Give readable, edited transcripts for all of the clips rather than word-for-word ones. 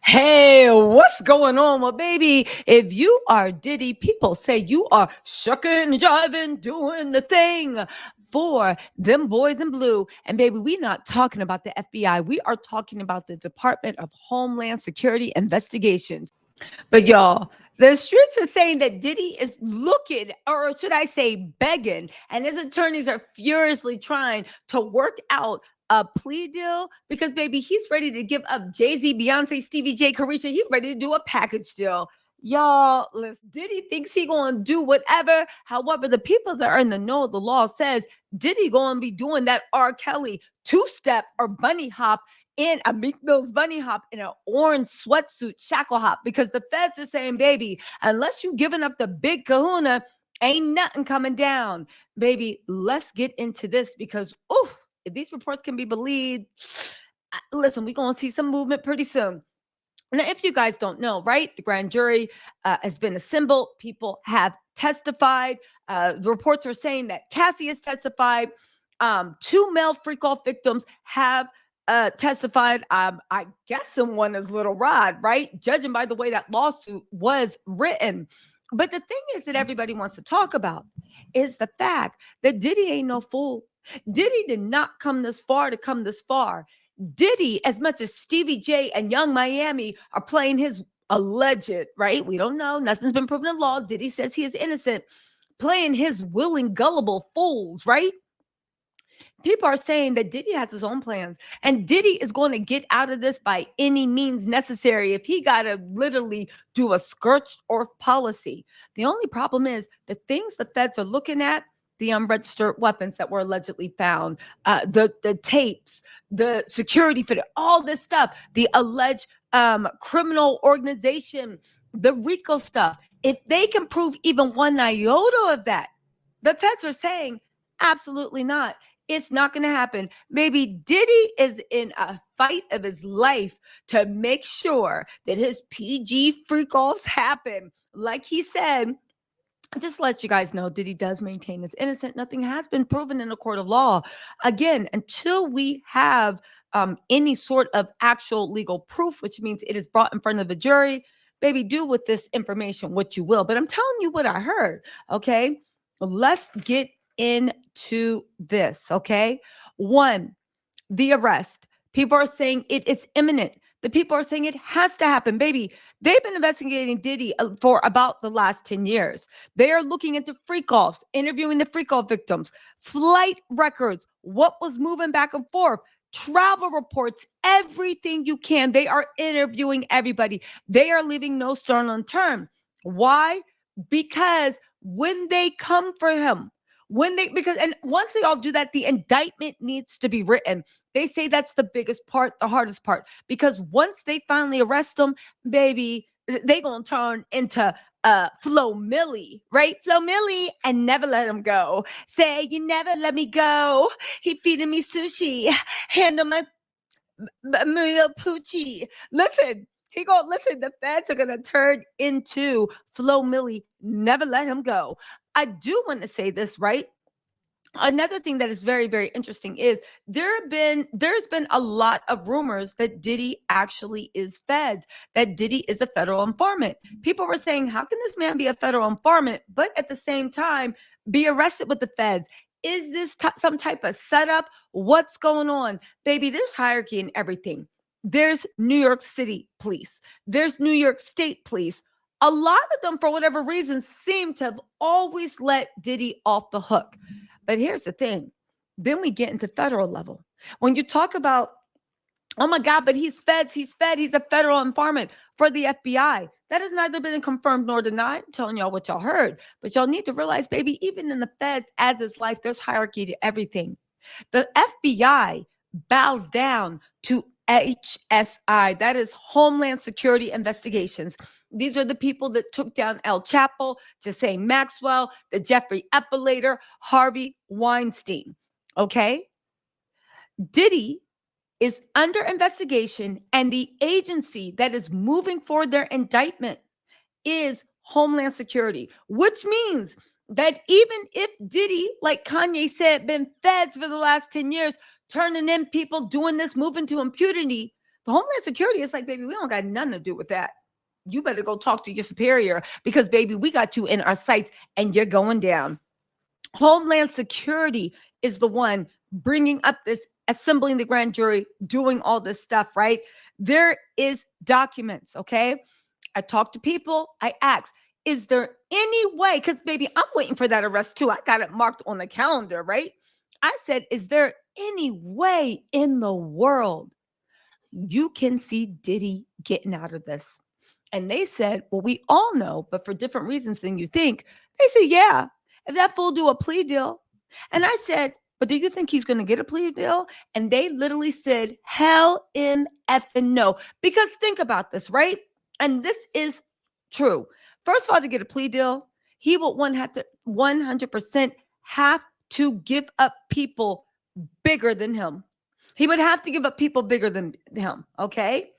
Hey, what's going on? Well, baby, if you are Diddy, people say you are shucking, jiving, doing the thing for them boys in blue. And baby, we're not talking about the FBI. We are talking about the Department of Homeland Security investigations. But y'all, the streets are saying that Diddy is looking, or should I say, begging, and his attorneys are furiously trying to work out a plea deal because, baby, he's ready to give up Jay-Z, Beyonce, Stevie J, Carisha. He's ready to do a package deal. Y'all, listen, Diddy thinks he gonna do whatever. However, the people that are in the know of the law says Diddy gonna be doing that R. Kelly two-step or bunny hop in a Meek Mill's bunny hop in an orange sweatsuit shackle hop because the feds are saying, baby, unless you giving up the big kahuna, ain't nothing coming down. Baby, let's get into this because, ooh, if these reports can be believed, listen, we're going to see some movement pretty soon. Now, if you guys don't know, right, the grand jury has been assembled. People have testified. The reports are saying that Cassie has testified. Two male freak off victims have testified. I guess someone is Little Rod, right? Judging by the way that lawsuit was written. But the thing is that everybody wants to talk about is the fact that Diddy ain't no fool. Diddy did not come this far to come this far. Diddy, as much as Stevie J and Young Miami are playing his alleged, right? We don't know. Nothing's been proven in law. Diddy says he is innocent, playing his willing, gullible fools, right? People are saying that Diddy has his own plans and Diddy is going to get out of this by any means necessary if he got to literally do a scorched earth policy. The only problem is the things the feds are looking at, the unregistered weapons that were allegedly found, the tapes, the security footage, all this stuff, the alleged criminal organization, the RICO stuff. If they can prove even one iota of that, the feds are saying absolutely not. It's not going to happen. Maybe Diddy is in a fight of his life to make sure that his PG freak offs happen. Like he said, just to let you guys know, Diddy does maintain his innocent. Nothing has been proven in a court of law. Again, until we have any sort of actual legal proof, which means it is brought in front of the jury, baby, do with this information what you will. But I'm telling you what I heard, okay? Let's get into this, okay? One, the arrest. People are saying it is imminent. The people are saying it has to happen, baby. They've been investigating Diddy for about the last 10 years. They are looking into freak offs, interviewing the freak off victims, flight records, what was moving back and forth, travel reports, everything you can. They are interviewing everybody. They are leaving no stone unturned. Why? Because when they come for him, and once they all do that, the indictment needs to be written. They say that's the biggest part, the hardest part, because once they finally arrest him, baby, they gonna turn into Flo Millie, right? Flo Millie, and never let him go. Say you never let me go. He feeding me sushi, handle my meal poochie. Listen. Listen, the feds are gonna turn into Flo Millie. Never let him go. I do want to say this, right? Another thing that is very, very interesting is there's been a lot of rumors that Diddy actually is fed, that Diddy is a federal informant. People were saying, how can this man be a federal informant, but at the same time be arrested with the feds? Is this some type of setup? What's going on? Baby, there's hierarchy in everything. There's New York City police. There's New York State police. A lot of them, for whatever reason, seem to have always let Diddy off the hook. But here's the thing. Then we get into federal level. When you talk about, oh my God, but he's fed, he's a federal informant for the FBI. That has neither been confirmed nor denied. I'm telling y'all what y'all heard. But y'all need to realize, baby, even in the feds, as is life, there's hierarchy to everything. The FBI bows down to HSI, that is Homeland Security Investigations. These are the people that took down El Chapo, Ghislaine Maxwell, the Jeffrey Epstein, Harvey Weinstein. Okay? Diddy is under investigation, and the agency that is moving forward their indictment is Homeland Security, which means that even if Diddy, like Kanye said, been feds for the last 10 years, turning in people, doing this, moving to impunity, The Homeland Security is like, baby, we don't got nothing to do with that. You better go talk to your superior because, baby, we got you in our sights and you're going down. Homeland Security is the one bringing up this, assembling the grand jury, doing all this stuff, right? There is documents, okay? I talk to people. I ask, is there any way? Because, baby, I'm waiting for that arrest too. I got it marked on the calendar, right? I said, is there any way in the world you can see Diddy getting out of this? And they said, well, we all know, but for different reasons than you think. They said, yeah, if that fool do a plea deal. And I said, but do you think he's going to get a plea deal? And they literally said, hell in effing no. Because think about this, right? And this is true. First of all, to get a plea deal, he will 100% have to give up people bigger than him. He would have to give up people bigger than him, okay?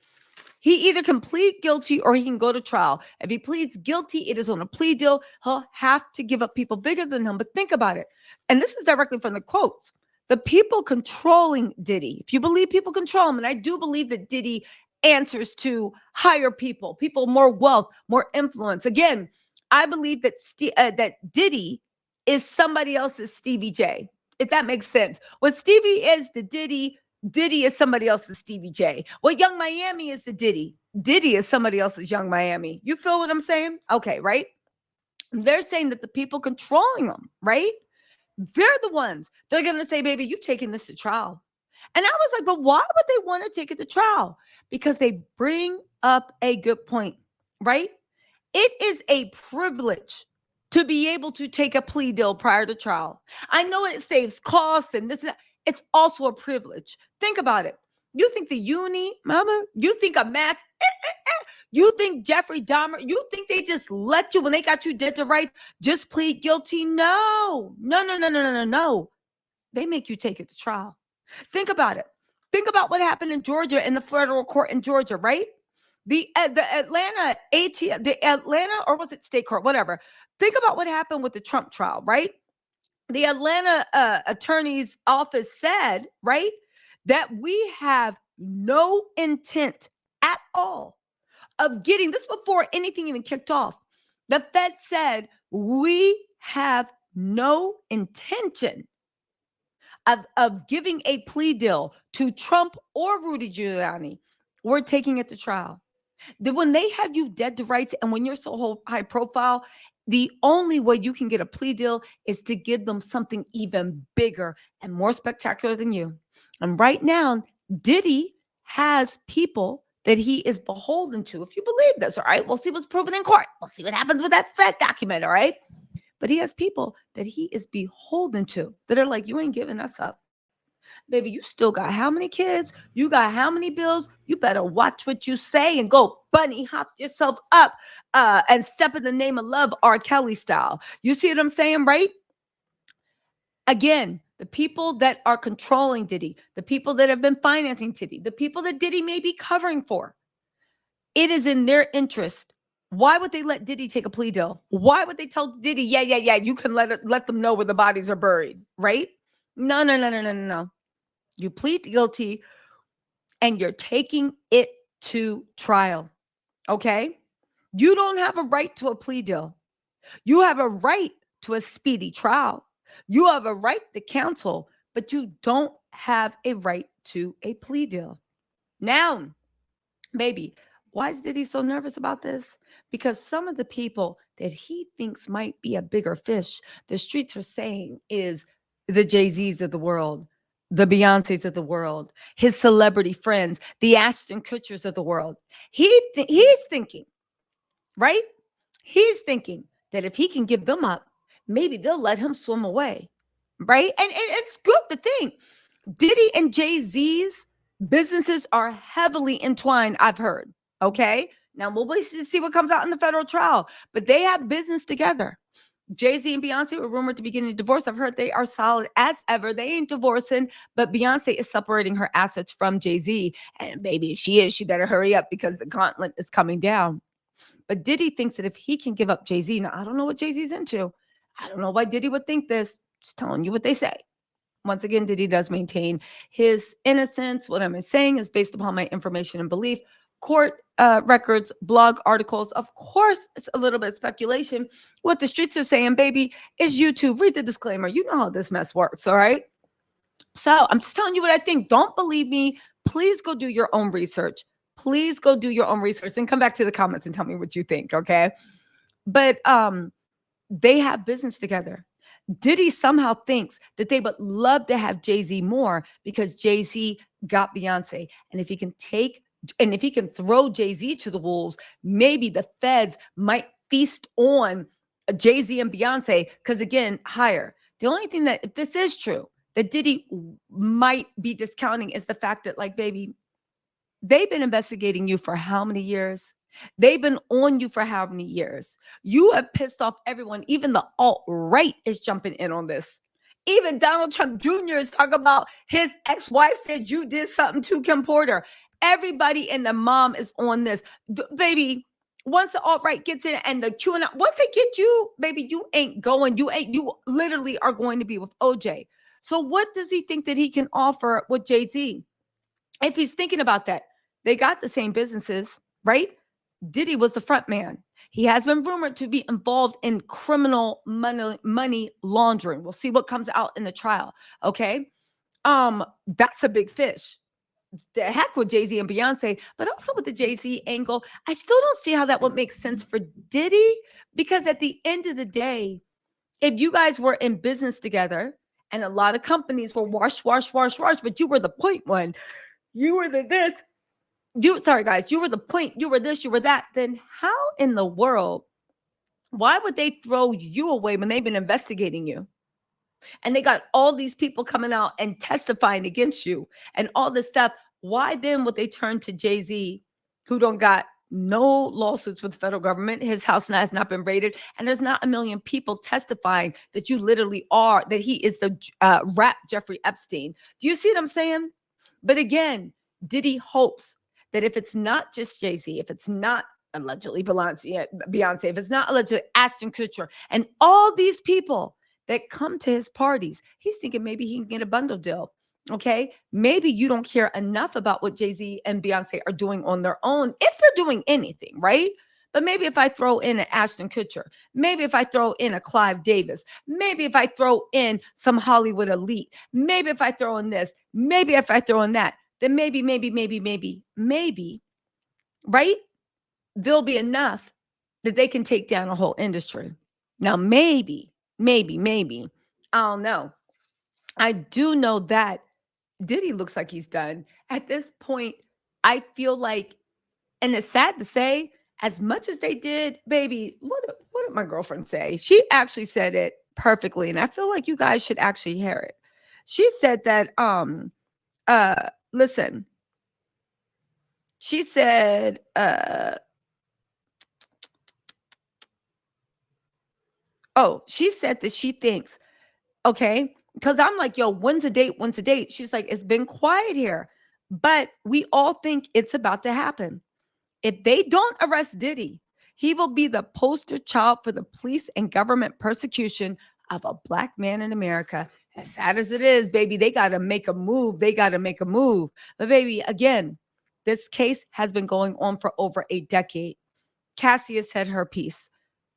He either can plead guilty or he can go to trial. If he pleads guilty, it is on a plea deal. He'll have to give up people bigger than him. But think about it. And this is directly from the quotes. The people controlling Diddy, if you believe people control him, and I do believe that Diddy answers to higher people more wealth, more influence. Again, I believe that that Diddy is somebody else's Stevie J, if that makes sense. What Stevie is to Diddy, Diddy is somebody else's Stevie J. What Young Miami is to Diddy, Diddy is somebody else's Young Miami. You feel what I'm saying? Okay, right? They're saying that the people controlling them, right? They're the ones. They're going to say, baby, you taking this to trial. And I was like, but why would they want to take it to trial? Because they bring up a good point, right? It is a privilege to be able to take a plea deal prior to trial. I know it saves costs and this and that. It's also a privilege. Think about it. You think the uni, mama, you think a mass, you think Jeffrey Dahmer, you think they just let you when they got you dead to rights, just plead guilty? No. They make you take it to trial. Think about it. Think about what happened in Georgia in the federal court in Georgia, right? The Atlanta or was it state court, whatever. Think about what happened with the Trump trial, right? The Atlanta attorney's office said, right, that we have no intent at all of getting this before anything even kicked off. The Fed said we have no intention of giving a plea deal to Trump or Rudy Giuliani. We're taking it to trial. Then when they have you dead to rights and when you're so high profile, the only way you can get a plea deal is to give them something even bigger and more spectacular than you. And right now, Diddy has people that he is beholden to. If you believe this, all right, we'll see what's proven in court. We'll see what happens with that Fed document, all right? But he has people that he is beholden to that are like, you ain't giving us up. Baby, you still got how many kids? You got how many bills? You better watch what you say and go bunny hop yourself up and step in the name of love, R. Kelly style. You see what I'm saying, right? Again, the people that are controlling Diddy, the people that have been financing Diddy, the people that Diddy may be covering for, it is in their interest. Why would they let Diddy take a plea deal? Why would they tell Diddy, yeah, you can let them know where the bodies are buried, right? No. You plead guilty and you're taking it to trial, okay? You don't have a right to a plea deal. You have a right to a speedy trial. You have a right to counsel, but you don't have a right to a plea deal. Now, baby, why is Diddy so nervous about this? Because some of the people that he thinks might be a bigger fish, the streets are saying is the Jay-Z's of the world, the Beyoncé's of the world, his celebrity friends, the Ashton Kutchers of the world. He's thinking, right? He's thinking that if he can give them up, maybe they'll let him swim away, right? And it's good to think. Diddy and Jay-Z's businesses are heavily entwined, I've heard, okay? Now, we'll wait to see what comes out in the federal trial, but they have business together. Jay-Z and Beyonce were rumored to be getting a divorce. I've heard they are solid as ever. They ain't divorcing, but Beyonce is separating her assets from Jay-Z. And baby, if she is, she better hurry up because the gauntlet is coming down. But Diddy thinks that if he can give up Jay-Z, now I don't know what Jay-Z's into. I don't know why Diddy would think this. Just telling you what they say. Once again, Diddy does maintain his innocence. What I'm saying is based upon my information and belief. Court records, blog articles. Of course, it's a little bit of speculation. What the streets are saying, baby, is YouTube. Read the disclaimer. You know how this mess works, all right? So I'm just telling you what I think. Don't believe me. Please go do your own research. Please go do your own research and come back to the comments and tell me what you think, okay? But they have business together. Diddy somehow thinks that they would love to have Jay-Z more because Jay-Z got Beyonce. And if he can throw Jay-Z to the wolves, maybe the feds might feast on Jay-Z and Beyonce because, again, higher. The only thing that, if this is true, that Diddy might be discounting is the fact that, like, baby, they've been investigating you for how many years? They've been on you for how many years? You have pissed off everyone. Even the alt-right is jumping in on this. Even Donald Trump Jr. is talking about his ex-wife said you did something to Kim Porter. Everybody and the mom is on this. Baby, once the alt-right gets in and the Q&A, once they get you, baby, you ain't going. You literally are going to be with OJ. So what does he think that he can offer with Jay-Z? If he's thinking about that, they got the same businesses, right? Diddy was the front man. He has been rumored to be involved in criminal money laundering. We'll see what comes out in the trial. Okay. That's a big fish. The heck with Jay-Z and Beyonce, but also with the Jay-Z angle, I still don't see how that would make sense for Diddy, because at the end of the day, if you guys were in business together and a lot of companies were wash, but you were the point one, you were the this, sorry guys, you were the point, you were this, you were that, then how in the world, why would they throw you away when they've been investigating you? And they got all these people coming out and testifying against you and all this stuff. Why then would they turn to Jay-Z, who don't got no lawsuits with the federal government? His house has not been raided. And there's not a million people testifying that you literally are, that he is the rap Jeffrey Epstein. Do you see what I'm saying? But again, Diddy hopes that if it's not just Jay-Z, if it's not allegedly Beyonce, if it's not allegedly Ashton Kutcher, and all these people that come to his parties, he's thinking maybe he can get a bundle deal. Okay, maybe you don't care enough about what Jay-Z and Beyonce are doing on their own, if they're doing anything, right? But maybe if I throw in an Ashton Kutcher, maybe if I throw in a Clive Davis, maybe if I throw in some Hollywood elite, maybe if I throw in this, maybe if I throw in that, then maybe, right? There'll be enough that they can take down a whole industry. Now, maybe, I don't know. I do know that Diddy looks like he's done. At this point, I feel like, and it's sad to say, as much as they did, baby, what did my girlfriend say? She actually said it perfectly, and I feel like you guys should actually hear it. She said that, listen, she said, she said that she thinks, okay, because I'm like, yo, when's the date? When's the date? She's like, it's been quiet here, but we all think it's about to happen. If they don't arrest Diddy, he will be the poster child for the police and government persecution of a black man in America. As sad as it is, baby, they got to make a move. But baby, again, this case has been going on for over a decade. Cassia said her piece.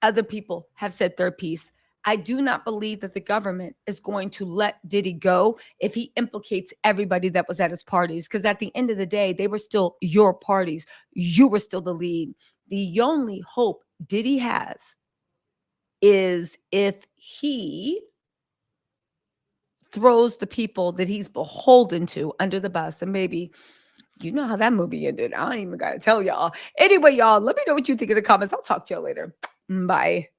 Other people have said their piece. I do not believe that the government is going to let Diddy go if he implicates everybody that was at his parties. Because at the end of the day, they were still your parties. You were still the lead. The only hope Diddy has is if he throws the people that he's beholden to under the bus. And maybe, you know how that movie ended. I don't even got to tell y'all. Anyway, y'all, let me know what you think in the comments. I'll talk to y'all later. Bye.